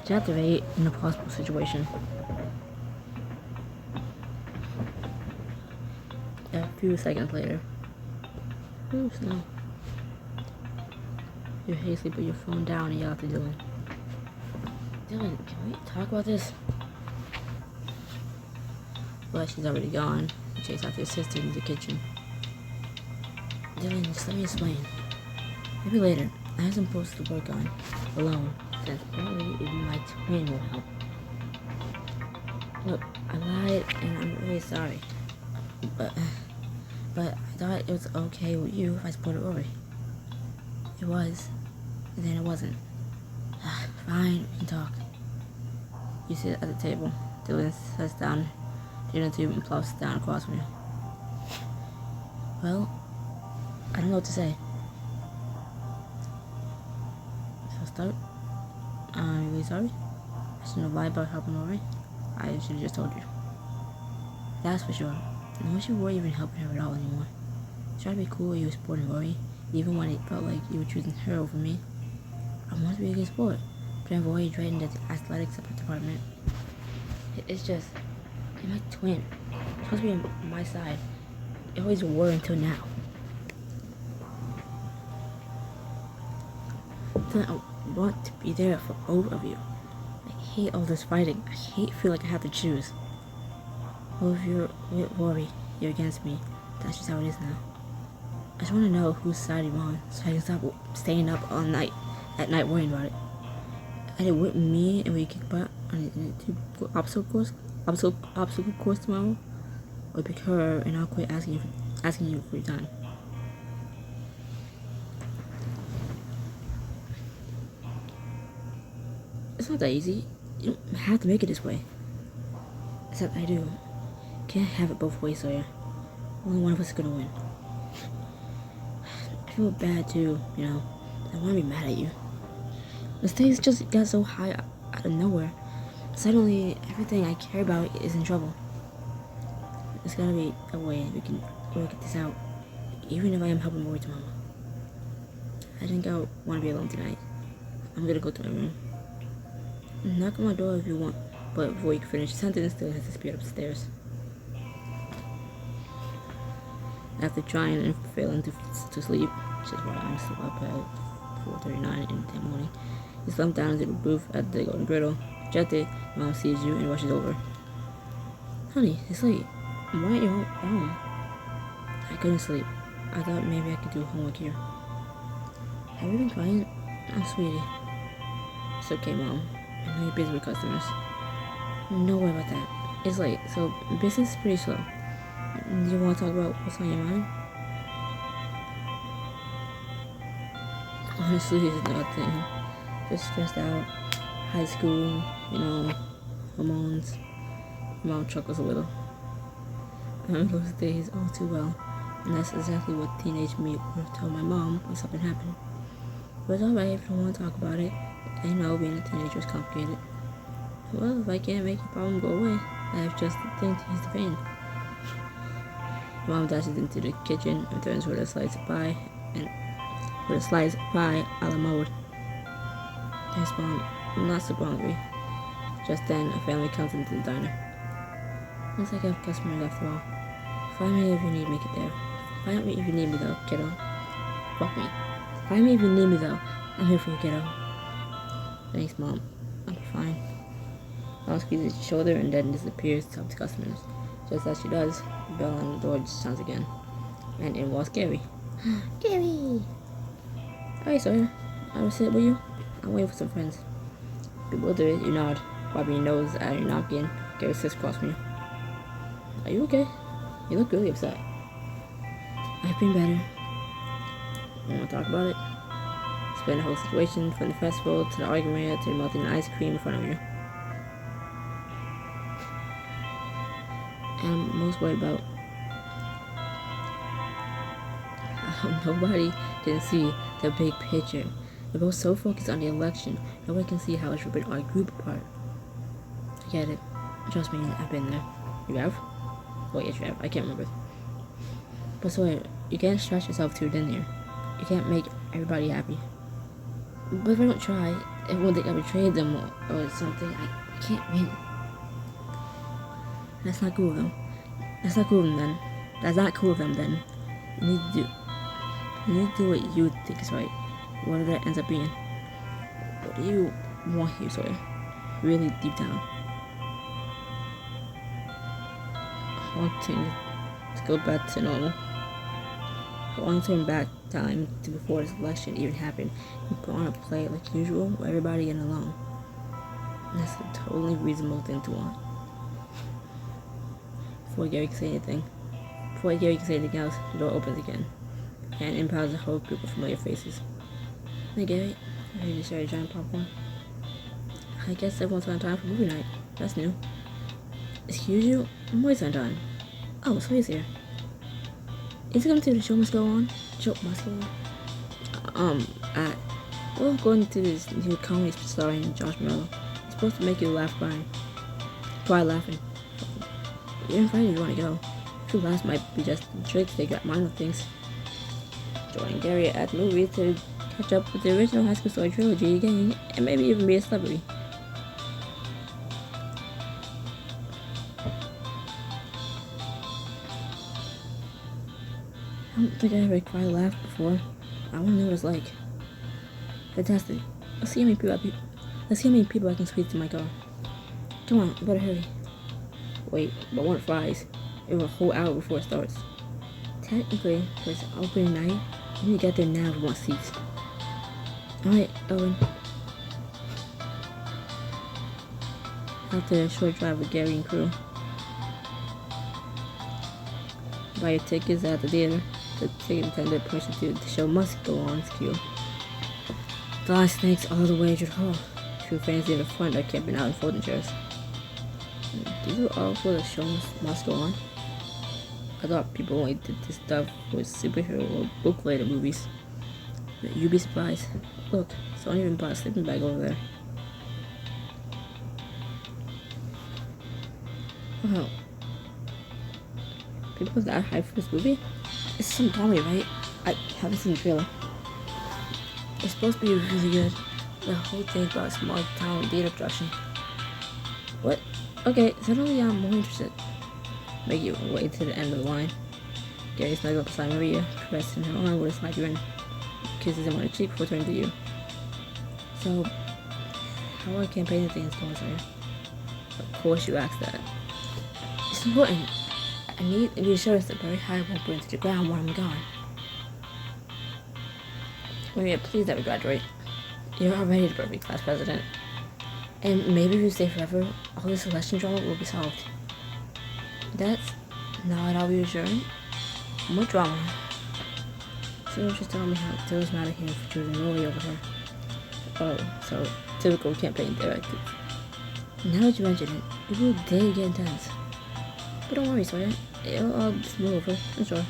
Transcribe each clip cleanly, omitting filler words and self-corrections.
Deactivate in a possible situation. A few seconds later. Oops, no. You hastily put your phone down and yell at Dylan. Dylan, can we talk about this? But she's already gone. You chase after your sister into the kitchen. Dylan, just let me explain. Maybe later. I have some posts to work on alone. Since only if my twin will help. Look, I lied and I'm really sorry. But I thought it was okay with you if I supported Rory. It was. And then it wasn't. Fine, we can talk. You sit at the table. Dylan sits down, dinner tube, and plops down across from you. Well, I don't know what to say. So I'll start. I'm really sorry. I shouldn't have lied about helping Rory. I should have just told you. That's for sure. I wish you weren't even helping her at all anymore. I tried to be cool when you were supporting Rory, even when it felt like you were choosing her over me. I wanted to be a good sport, but then Rory drained the athletics department. It's just, you're my twin. You're supposed to be on my side. You always were until now. Then I want to be there for both of you. I hate all this fighting. I feel like I have to choose. Well, if you're with Rory, you're against me. That's just how it is now. I just want to know whose side you're on, so I can stop staying up all night, at night worrying about it. Either with me and we kick butt on the obstacle course tomorrow, or pick her and I'll quit asking you for your time. It's not that easy. You don't have to make it this way. Except I do. Can't have it both ways, Sawyer. Only one of us is gonna win. I feel bad too, you know. I want to be mad at you. The stakes just got so high out of nowhere. Suddenly, everything I care about is in trouble. There's gotta be a way we can work this out, even if I am helping Rory tomorrow. I think I want to be alone tonight. I'm gonna go to my room. Knock on my door if you want, but before you can finish the sentence, still has disappeared upstairs. After trying and failing to sleep, which is why I'm still up at 4:39 in the morning, you slump down into the booth at the Golden Griddle. Jetted, Mom sees you and rushes over. Honey, it's late. Why aren't you home? I couldn't sleep. I thought maybe I could do homework here. Have you been crying? Oh, sweetie. It's okay, Mom. I know you're busy with customers. No worry about that. It's late, so business is pretty slow. Do you want to talk about what's on your mind? Honestly, it's nothing. Just stressed out. High school, you know, hormones. Mom chuckles a little. I remember those days all too well. And that's exactly what teenage me would have told my mom when something happened. But it's alright if you don't want to talk about it. I know being a teenager is complicated. Well, if I can't make your problem go away, I have just the thing to ease the pain. Mom dashes into the kitchen and turns with a slice of pie a la mode. Thanks, Mom. I'm not super hungry. Just then, a family comes into the diner. Looks like I have customers after all. Find me if you need me, there. Find me if you need me though, kiddo. Fuck me. Find me if you need me though. I'm here for you, kiddo. Thanks, Mom. I'm fine. Mom squeezes his shoulder and then disappears to help the customers. Just as she does, the bell on the door just sounds again. And in walks Gary. Gary! Hi, Sawyer. I will sit with you. I'm waiting for some friends. Bewildered, you nod, wiping your nose at your napkin. Gary sits across from you. Are you okay? You look really upset. I've been better. You want to talk about it? Explain the whole situation, from the festival to the argument to the melting ice cream in front of you. And I'm most worried about how nobody can see the big picture. We're both so focused on the election, nobody can see how it's ripping our group apart. I get it. Trust me, I've been there. You have? Oh, yes, you have. I can't remember. But Sawyer, you can't stretch yourself too thin here. You can't make everybody happy. But if I don't try, everyone think I betrayed them or something. I can't win. That's not cool of them. That's not cool of them then. That's not cool of them then. You need to do what you think is right. Whatever that ends up being. What do you want here, Sawyer? Really deep down. I want things to go back to normal. I want to turn back time to before this election even happened and go on a play like usual with everybody getting along. And that's a totally reasonable thing to want. Before Gary can say anything else, the door opens again, and in pounds a whole group of familiar faces. Hey Gary, are you just started giant popcorn? I guess everyone's on time for movie night. That's new. Excuse you? I'm always on time. Oh, so he's here. Is it coming to the show must go on? Show must go on? We're going to this new comedy starring Josh Mello. It's supposed to make you laugh cry laughing. You're invited if you want to go. Two laughs might be just tricks, they got minor things. Join Gary at the movies to catch up with the original High School Story trilogy again and maybe even be a celebrity. I don't think I ever cried laugh before. I want to know what it's like. Fantastic. Let's see how many people I can squeeze to my car. Come on, better hurry. Wait, but I want fries. It was a whole hour before it starts. Technically, for it's opening night, you need to get there now if you want seats. Alright, Owen. After a short drive with Gary and crew. Buy your tickets at the theater. The ticket attendant points to the show must go on queue. The line snakes all the way to the hall. Few fans in the front are camping out in folding chairs. These are all for the show must go on. I thought people only did this stuff with superhero or book-related movies. But you'd be surprised. Look, someone even bought a sleeping bag over there. Wow. People that hyped for this movie? It's some comedy, right? I haven't seen the trailer. It's supposed to be really good. The whole thing about a small town theater production. What? Okay, suddenly I'm more interested. Make you wait to the end of the line. Gary snuggled up beside Maria, caressing her arm with a slight grin. Kisses him on the cheek before turning to you. So, how are campaigning things going, sir? Of course you asked that. It's important. I need assurance that Barry High won't burn to the ground while I'm gone. Maria, please let me graduate. You're already the perfect class president. And maybe if you stay forever, all this election drama will be solved. That's not how we reassuring. More drama. So just tell me how it feels mad at him for choosing Roy over her. Oh, so typical campaign directive. Now that you mention it, people did get intense. But don't worry, Sawyer. It'll all smooth over, I'm sure.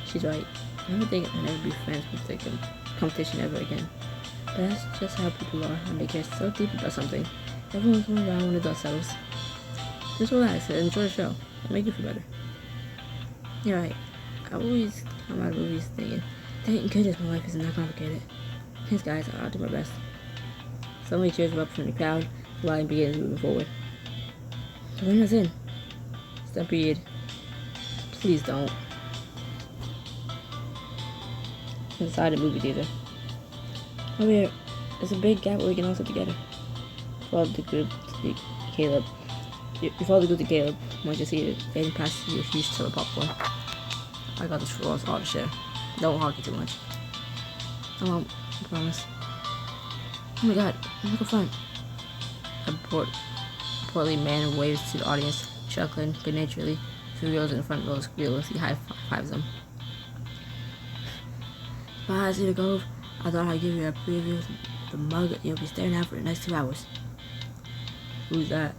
She's right. I never think I'll never be friends with the competition ever again. But that's just how people are when they care so deep about something. Everyone comes around when the dust settles. Just relax and enjoy the show. It'll make you feel better. You're right. I always come out of movies thinking, thank goodness my life isn't that complicated. Thanks guys, I'll do my best. Somebody cheers you up from the crowd, the line begins moving forward. The winner's in. Stampede. Please don't. Inside the movie theater. Over here, there's a big gap where we can all sit together. Follow the group to Caleb. You follow the group to Caleb. Once you're seated, fading past you a huge tub of popcorn. I got this for us all to share. Don't hog it too much. I won't, I promise. Oh my god, look at front. A portly man waves to the audience, chuckling good-naturedly. Two girls in the front row squeal as he high-fives them. Bye, Cedar Cove. I thought I'd give you a preview of the mug you'll be staring at for the next 2 hours. Who's that?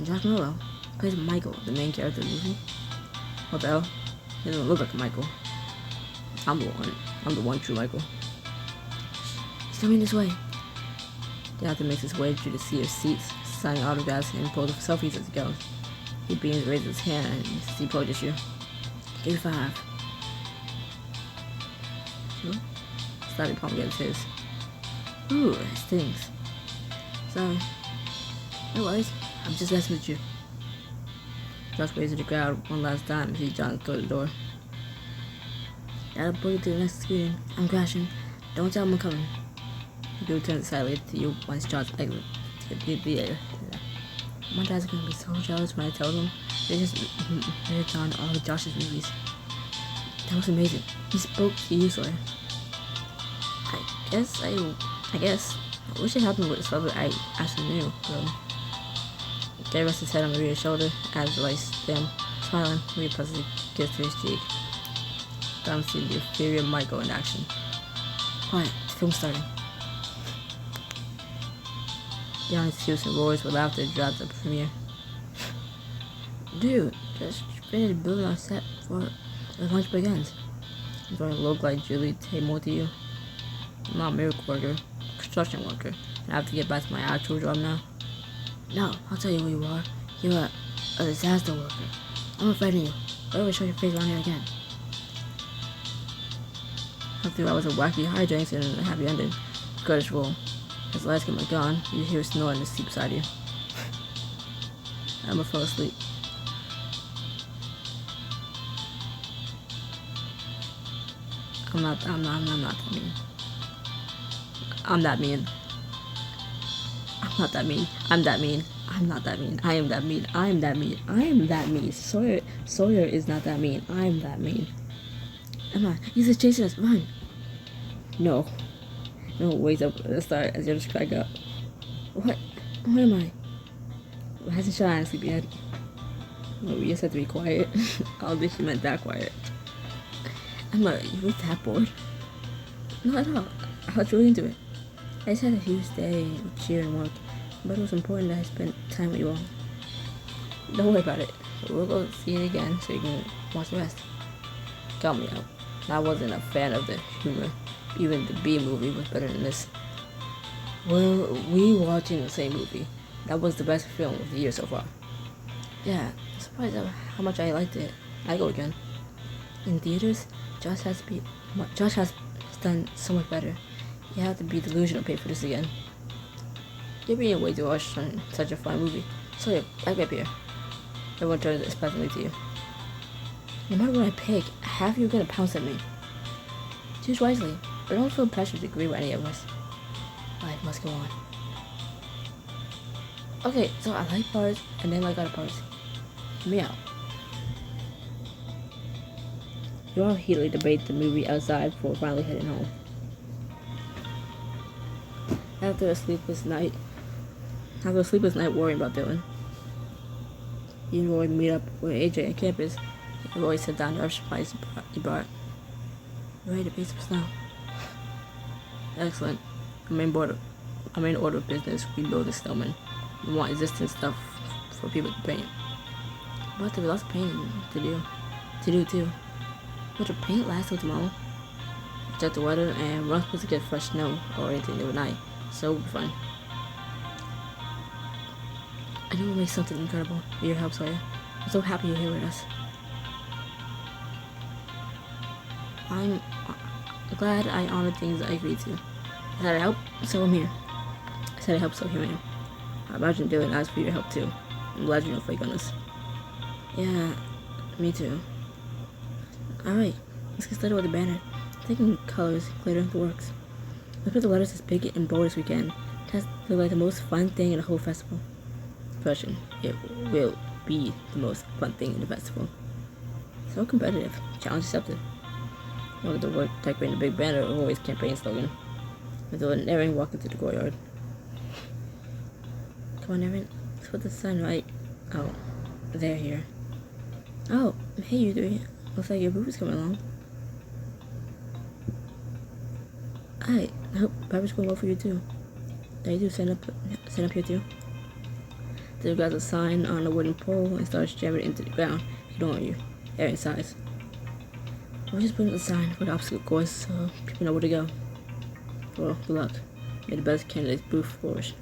Josh Mello. Plays Michael, the main character of the movie. What the hell? He doesn't look like a Michael. I'm the one true Michael. He's coming this way. The actor makes his way through the sea of seats, signing autographs and poses for selfies as he goes. He beams, raises his hand, and he approaches you. Give me 5. Sure? Sliding palm against his. Ooh, it stings. Sorry. No worries. I'm just messing with you. Josh waves to the crowd one last time as he John through the door. That'll pull you to the next screen. I'm crashing. Don't tell him I'm coming. He turns silently to you once John's exit. My dad's gonna be so jealous when I tell him they just marathon all of Josh's movies. That was amazing. He spoke to you, Sawyer. I guess. I wish it happened with his father. I actually knew. Gary rests his head on Maria's shoulder as the lights dim. Smiling, Maria presses a kiss to his cheek. Tom sees the inferior Michael in action. Quiet, the film's starting. The audience cheers and roars with laughter throughout the premiere. Dude, just finished building our set for the launch begins. I'm throwing a low-glide Julie Taymore to you. I'm not a miracle worker, construction worker, and I have to get back to my actual job now. No, I'll tell you who you are. You're a disaster worker. I'm afraid of you. Don't ever show your face around here again. After hours of wacky hijinks and a happy ending, credits roll. As the lights come back on, you hear a snore in the seat beside you. Emma fell asleep. I'm not that mean. I'm that mean. I'm not that mean. I'm that mean. I'm not that mean. I am that mean. I am that mean. I am that mean. Sawyer is not that mean. I am that mean. Emma, he's just chasing us. Run. No. No, wakes up at the start as you just crack up. What am I? It hasn't shot sleepy yet. No, we just have to be quiet. I don't think she meant that quiet. Emma, you were that bored? No, at all. I was really into it. I just had a huge day with cheer and work, but it was important that I spent time with you all. Don't worry about it. We'll go see it again so you can watch the rest. Got me out. I wasn't a fan of the humor. Even the B movie was better than this. Were we watching the same movie? That was the best film of the year so far. Yeah, I'm surprised at how much I liked it. I go again. In theaters, Josh has done so much better. You have to be delusional to pay for this again. You're being way too harsh on such a fine movie. So yeah, back up here. Everyone turns expectantly to you. No matter what I pick, half of you are gonna pounce at me. Choose wisely, but don't feel pressure to agree with any of us. Life must go on. Okay, so I like parts and then like other parts. Hear me out. You all heatedly debate the movie outside before finally heading home. After a sleepless night worrying about Dylan, you and Roy meet up with AJ on campus, and Roy sat down to our supplies he brought. You ready to paint some snow? Excellent. I'm in order of business. We build a snowman. We want existing stuff for people to paint. But there be lots of painting to do too. But the paint lasts till tomorrow. Check the weather, and we're not supposed to get fresh snow or anything overnight, so we'll be fine. I know we'll make something incredible with your help, Sawyer. I'm so happy you're here with us. I'm glad I honored things I agreed to. I said I help, so I'm here. I said I help, so here I am. I imagine Dylan asked for your help too. I'm glad you don't flake on us. Yeah, me too. Alright, let's get started with the banner. Taking colors, glitter, the works. Let's put the letters as big and bold as we can. That's like the most fun thing in the whole festival. Question, it will be the most fun thing in the festival. So competitive. Challenge accepted. Look at the work decorating the big banner of always campaign slogan. With Dylan and Erin walking through the courtyard. Come on, Erin. Let's put the sun right. Oh, they're here. Oh, hey you three. Looks like your booth is coming along. Alright, I hope Barbara's going well for you too. There you do, stand up here too. They got a sign on a wooden pole and starts jamming it into the ground, ignoring you. Erin sighs. We're just putting the sign for the obstacle course so people know where to go. Well, good luck. May the best candidate's booth flourish.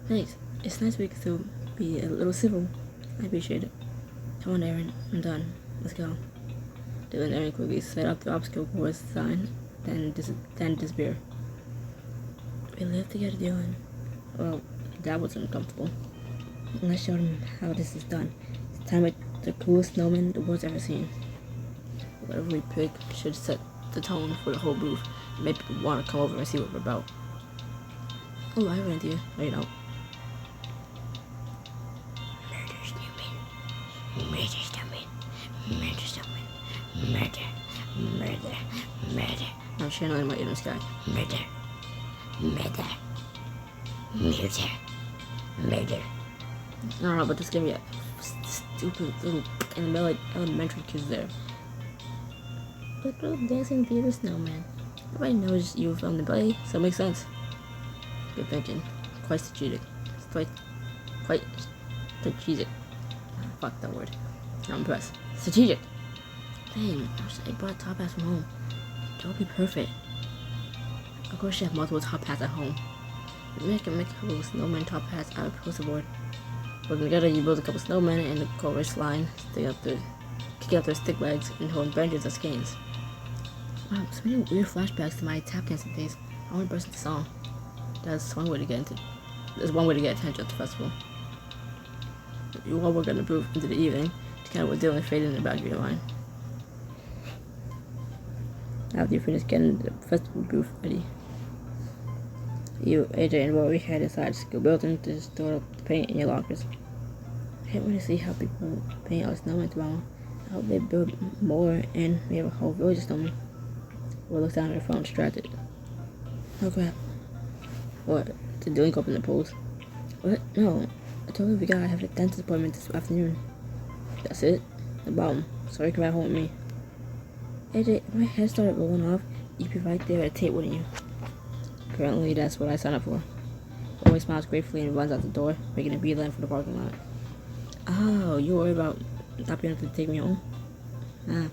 Thanks. It's nice we can still be a little civil. I appreciate it. Come on, Erin. I'm done. Let's go. Dylan and Erin quickly set up the obstacle course sign then disappear. We live together, Dylan. Well, that was uncomfortable. Let's show them how this is done. It's time to make the coolest snowman the world's ever seen. Whatever we pick should set the tone for the whole booth and make people want to come over and see what we're about. Oh, I have an idea. No, you don't. Murder snowman. Murder snowman. Murder snowman. Murder. Murder. Murder. I'm channeling my inner sky. Murder. Murder. Murder. Murder. I don't know, but there's gonna be a stupid little elementary kids there. Look, little dancing theater snowman. Everybody knows you filmed the play, so it makes sense. Good thinking. Quite strategic. Quite strategic. Fuck that word. I'm impressed. Strategic. Dang, I brought top hats from home. Don't be perfect. Of course, you have multiple top hats at home. Maybe I can make a couple of snowman top hats out of poster board. Working together, you build a couple snowmen in the chorus line, kicking out their stick legs and holding branches as canes. Wow, so many weird flashbacks to my tap dancing days. I want to burst into song. There's one way to get attention at the festival. You all work on the booth into the evening to kind of what Dylan faded in the back of your line. After you finish getting the festival booth ready, you, AJ, and Rory head inside to go building to store up the paint in your lockers. I can't wait to see how people paint our snowmen tomorrow. I hope they build more and we have a whole village of snowmen. We'll look down at our phone distracted. Oh crap. What? Did Dylan open the polls? What? No. I told you we gotta have a dentist appointment this afternoon. That's it? No problem. Sorry you come back home with me. AJ, if my head started rolling off, you'd be right there at the tape, wouldn't you? Apparently, that's what I signed up for. Roy smiles gratefully and runs out the door, making a beeline for the parking lot. Oh, you worry about not being able to take me home? Ah.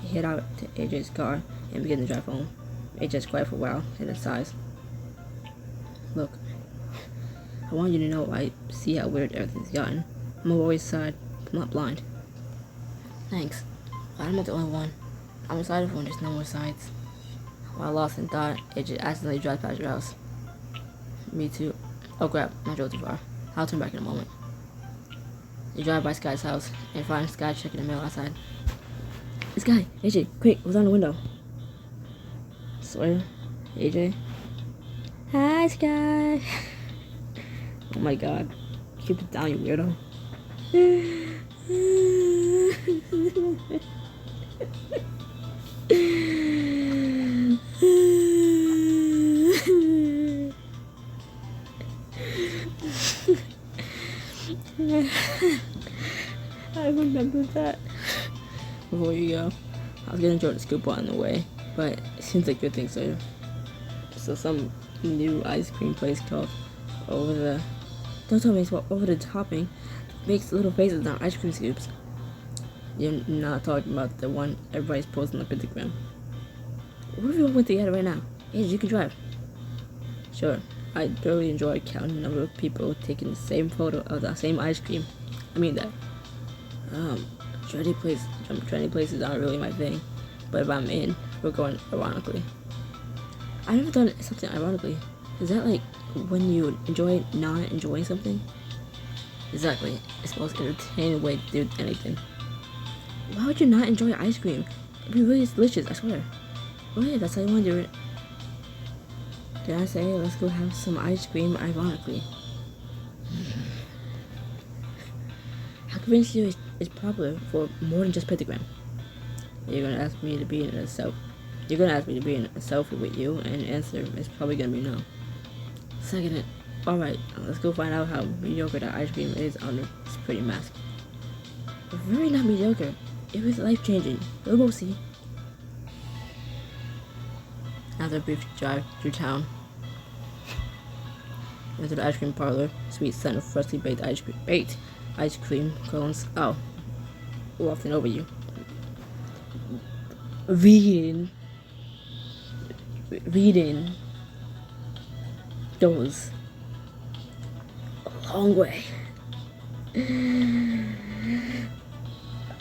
He head out to AJ's car and begin to drive home. AJ's quiet for a while and then sighs. Look, I want you to know I see how weird everything's gotten. I'm on Roy's side, but I'm not blind. Thanks. I'm not the only one. I'm excited when there's no more sides. While lost in thought, AJ accidentally drives past your house. Me too. Oh crap, I drove too far. I'll turn back in a moment. You drive by Sky's house and find Sky checking the mail outside. Sky, AJ, quick, what's on the window? Sawyer, AJ. Hi, Sky. Oh my god. Keep it down, you weirdo. I remember that. Before you go, I was gonna enjoy the scoop on the way, but it seems like good things later. So some new ice cream place called Over the Topping makes little faces on ice cream scoops. You're not talking about the one everybody's posting on Instagram. What if we all went together right now? Hey, you can drive. Sure. I thoroughly enjoy counting the number of people taking the same photo of the same ice cream. I mean that. Trendy places aren't really my thing, but if I'm in, we're going ironically. I've never done something ironically. Is that like when you enjoy not enjoying something? Exactly. It's the most entertaining way to do anything. Why would you not enjoy ice cream? It'd be really delicious, I swear. Oh yeah, that's how you want to do it. Did I say let's go have some ice cream ironically? How convinced you is popular for more than just Pentagram? You're gonna ask me to be in a selfie with you, and the answer is probably gonna be no. Second it. Alright, let's go find out how mediocre that ice cream is under this pretty mask. But very not mediocre. It was life-changing. We'll go see. After a brief drive through town, into the ice cream parlor, sweet scent of freshly baked ice cream cones. Oh, wafting over you. Reading goes a long way.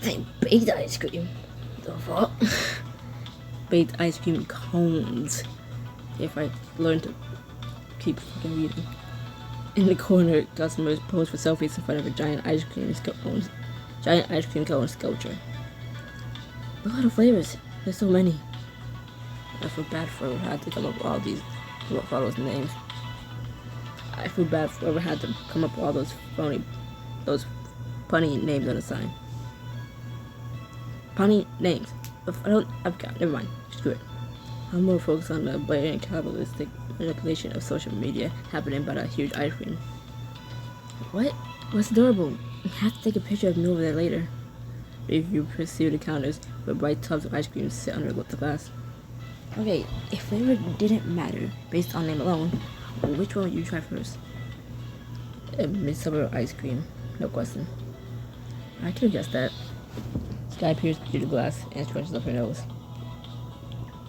They baked ice cream. The fuck? baked ice cream cones. If I learn to keep fucking reading. In the corner, customers pose for selfies in front of a giant ice cream cone sculpture. A lot of flavors. There's so many. I feel bad for whoever had to come up with all those names. I feel bad for whoever had to come up with all those punny names on the sign. Punny names. Never mind. Screw it. I'm more focused on the blatant capitalistic manipulation of social media happening by that huge ice cream. What? What's adorable? You have to take a picture of me over there later. If you pursue the counters where bright tubs of ice cream sit under the glass. Okay, if flavor didn't matter based on name alone, which one would you try first? Midsummer ice cream, no question. I could have guessed that. Sky peers through the glass and scrunches up her nose.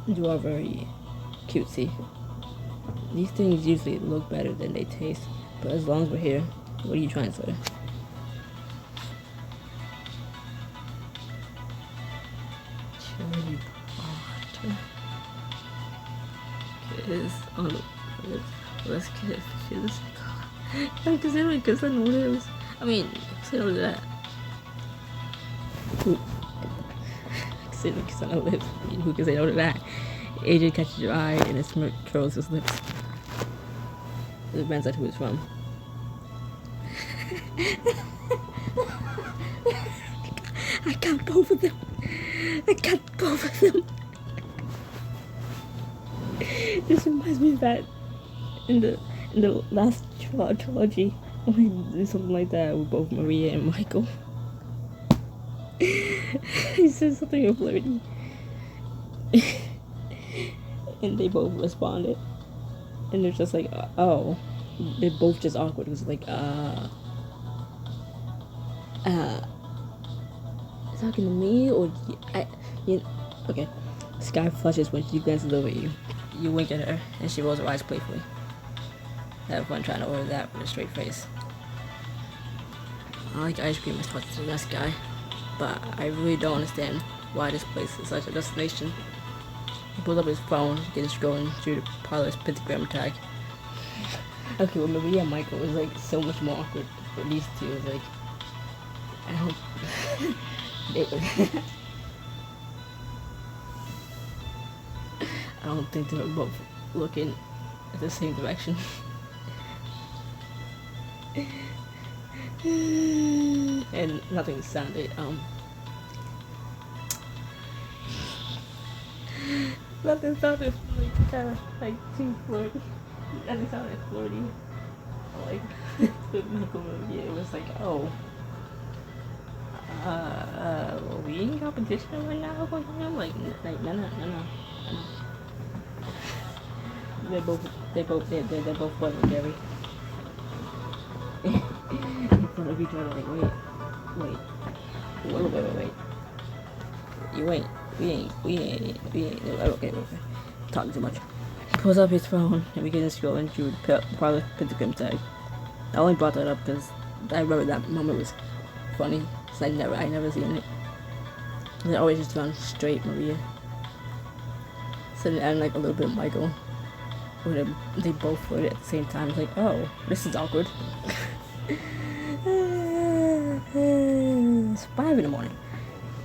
You are very cutesy. These things usually look better than they taste, but as long as we're here, what are you trying to say? Cherry water. Kiss on the lips. Let's kiss. I'm considering kiss on the lips. I mean, consider that. Consider kiss on the lips. Who can say no to that? Agent catches your eye and his smirk curls his lips. It depends on who it's from. I got both of them. This reminds me of that in the last trilogy. We do something like that with both Maria and Michael. He said something flirty. And they both responded. And they're just like, oh. They're both just awkward. It was like, talking to me or okay. Sky flushes when she glances over at you. You wink at her and she rolls her eyes playfully. Have fun trying to order that with a straight face. I like ice cream as much as the next guy, but I really don't understand why this place is such a destination. He pulls up his phone, gets scrolling through the parlor's pentagram tag. Okay, well, Maria and Michael was like so much more awkward, but these two was like, I don't. I don't think they were both looking at the same direction. And nothing sounded nothing sounded like kind of like too flirty. Nothing sounded flirty. Like with Michael movie, it was like, oh, are we in competition right now? I'm like no. They're both fun and Gary. In front of each other, like, wait. We ain't. Okay. Talking too much. He pulls up his phone and begins scrolling through the parlor pentagram tag. I only brought that up because I remember that moment was funny. So I never seen it. And I always just found straight Maria. So then adding like a little bit of Michael. Where they both flirted at the same time. It's like, oh, this is awkward. It's 5 in the morning.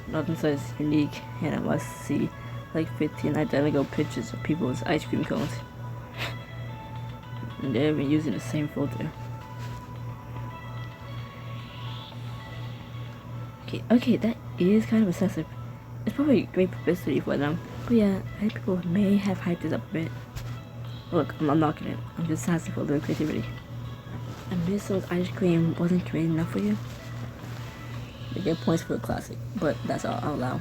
Nothing says unique, and I must see like 15 identical pictures of people's ice cream cones. And they've been using the same filter. Okay, that is kind of excessive. It's probably great publicity for them. But yeah, I think people may have hyped this up a bit. Look, I'm not knocking it. I'm just asking for a little creativity. And Midsummer's ice cream wasn't creative enough for you? They get points for a classic, but that's all I'll allow.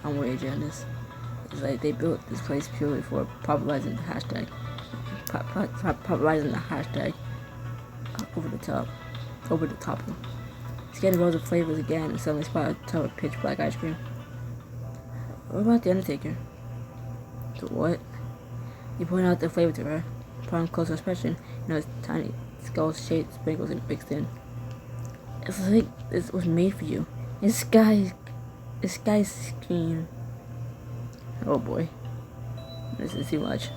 I'm raging on this. It's like they built this place purely for popularizing the hashtag. Popularizing the hashtag over the top. Scanning rows of flavors again and suddenly spot a tub of pitch black ice cream. What about the Undertaker? The what? You point out the flavor to her. Upon closer inspection, you notice tiny skulls, shaped sprinkles, and mixed in. It's like this was made for you. It's sky screen. Oh boy. This is too much.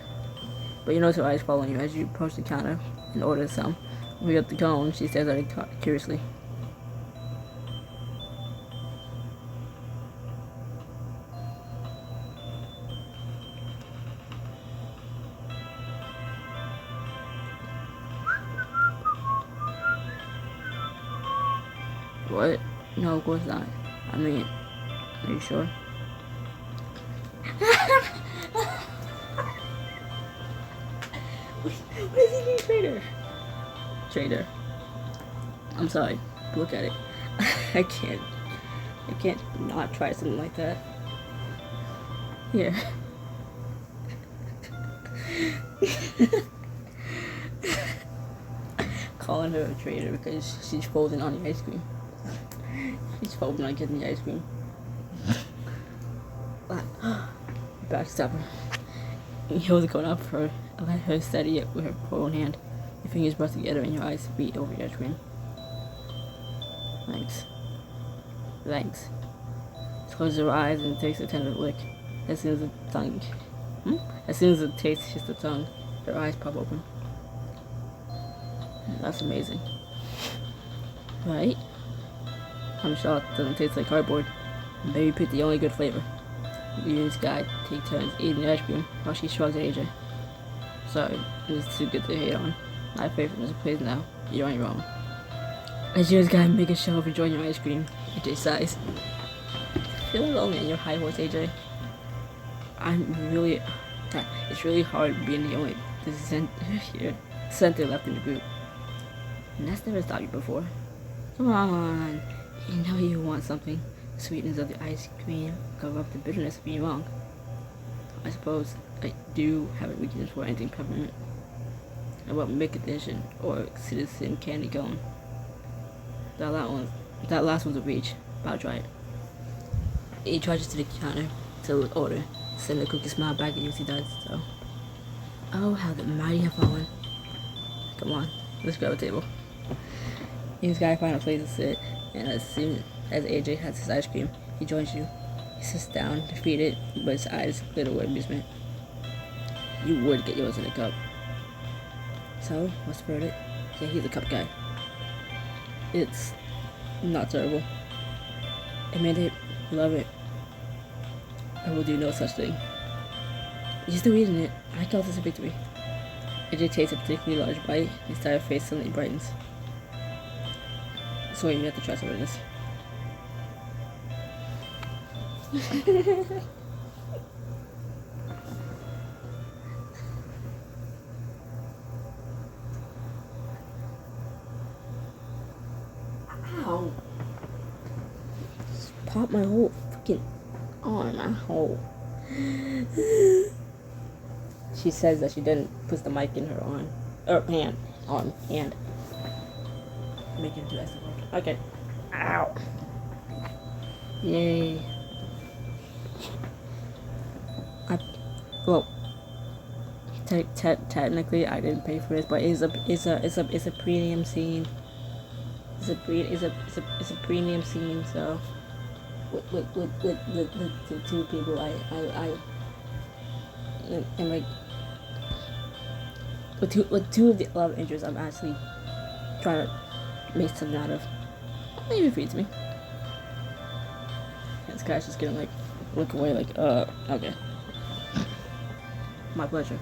But you notice her eyes following you as you approach the counter and order some. When you get the cone, she stares at it curiously. What? No, of course not. I mean, are you sure? What is he doing, Trader? Trader. I'm sorry. Look at it. I can't not try something like that. Here. Calling her a traitor because she's folding on the ice cream. She's folding on getting the ice cream. Backstab her. He holds the cone up for her. Let her steady it with her prone hand. Your fingers brush together and your eyes beat over your ice cream. Thanks. Thanks. She closes her eyes and takes a tender lick. As soon as the tongue... As soon as the taste hits the tongue, her eyes pop open. That's amazing. Right? I'm shocked it doesn't taste like cardboard. Maybe picked the only good flavor. You and this guy take turns eating the ice cream while she shrugs at AJ. Sorry, it's too good to hate on. My favorite is a place now. You're on your own. As you and this guy make a show of enjoying your ice cream, AJ sighs. Feeling lonely on your high horse, AJ? It's really hard being the only center left in the group. And that's never stopped you before. Come on, you know you want something. The sweetness of the ice cream cover up the bitterness of being wrong. I suppose I do have a weakness for anything peppermint. About Mick Edition or Citizen Candy Cone. That last one's a reach, but I'll try it. He charges to the counter to order. Send a cookie smile back at you as he does so. Oh, how the mighty have fallen. Come on, let's grab a table. You guys find a place to sit, and as soon as AJ has his ice cream, he joins you. He sits down, defeated, but his eyes glitter with amusement. You would get yours in a cup. So, what's the verdict? Yeah, he's a cup guy. It's not terrible. Admit it, love it. I will do no such thing. You're still eating it. I call this a victory. AJ takes a particularly large bite, his tired face suddenly brightens. So you have to try some of this. Ow. Just pop my whole freaking arm, my whole. She says that she didn't put the mic in her arm. Or hand. Arm. Hand. Make it do that. Okay. Ow. Yay. Well, technically I didn't pay for this, but it's a premium scene. It's a premium scene. So with the two people I am like with two of the love interests I'm actually trying to make something out of. Maybe it feeds me. This guy's just gonna like look away like okay. My pleasure.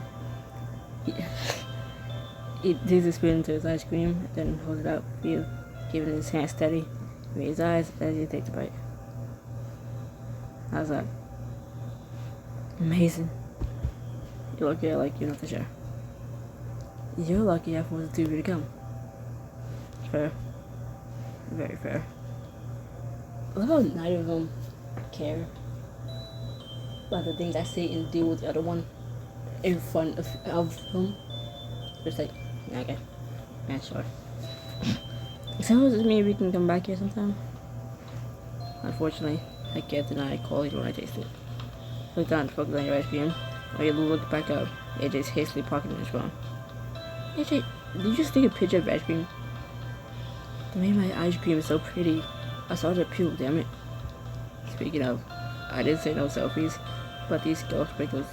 He digs a spoon into his ice cream, then holds it out for you, keeping his hand steady with his eyes as you take the bite. How's that? Amazing. You're lucky I like you not to share. You're lucky I forced the two of you to come. Fair. Very fair. I love how neither of them care about the things I say and deal with the other one in front of them. Just like, yeah, okay. Yeah, sure. So does it mean we can come back here sometime? Unfortunately, I can't deny quality when I taste it. Look down to focus on your ice cream, while you look back up. AJ's hastily pocketing his phone. AJ, did you just take a picture of ice cream? The way my ice cream is so pretty. I saw the peel, damn it. Speaking of, I did say no selfies. but these ghost sprinkles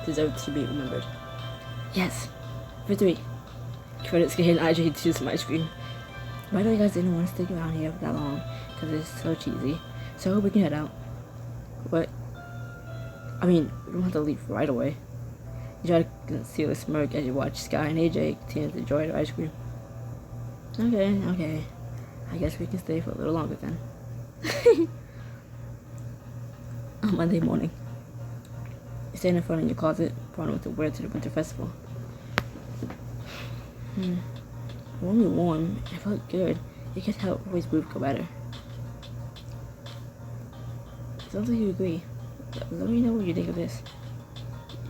deserve to be remembered. Yes! Victory! Credits getting ch8 some ice cream. By the way, guys, didn't want to stick around here for that long because it's so cheesy. So I hope we can head out. But, I mean, we don't have to leave right away. You try to conceal a smirk as you watch Sky and AJ continue to enjoy their ice cream. Okay. I guess we can stay for a little longer then. On Monday morning, you stand in front of your closet, pondering what to wear to the winter festival. Warm. I felt good. It could help Roy's move go better. Sounds like you agree. Let me know what you think of this.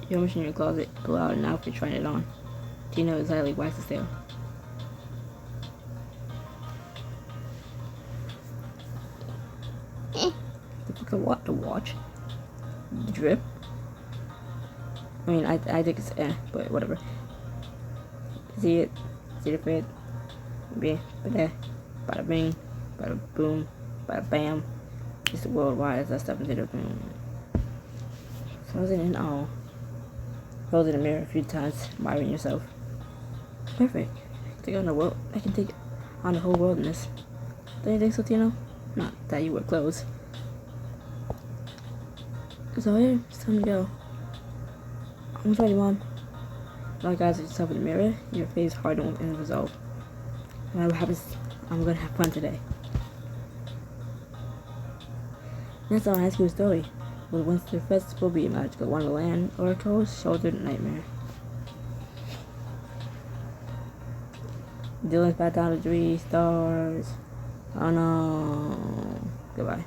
You rummage in your closet, pull out an outfit, trying it on. Tina excitedly wags his tail. The watch? Drip? I mean, I think it's but whatever. See it fit? Bada bing, bada boom, bada bam. It's worldwide as I step into the room. Frozen in awe. Hold in the mirror a few times, admiring yourself. Perfect. I can take on the whole world in this. Don't you think so, Tino? Not that you wear clothes. So here, it's time to go. I'm ready, Mom. Now, guys, yourself in the mirror, your face hardened and resolved. No matter what happens, I'm gonna have fun today. That's our high school story. Will Winter Festival be a magical wonderland or a cold-shouldered nightmare? Dylan's back down to 3 stars. Oh no. Goodbye.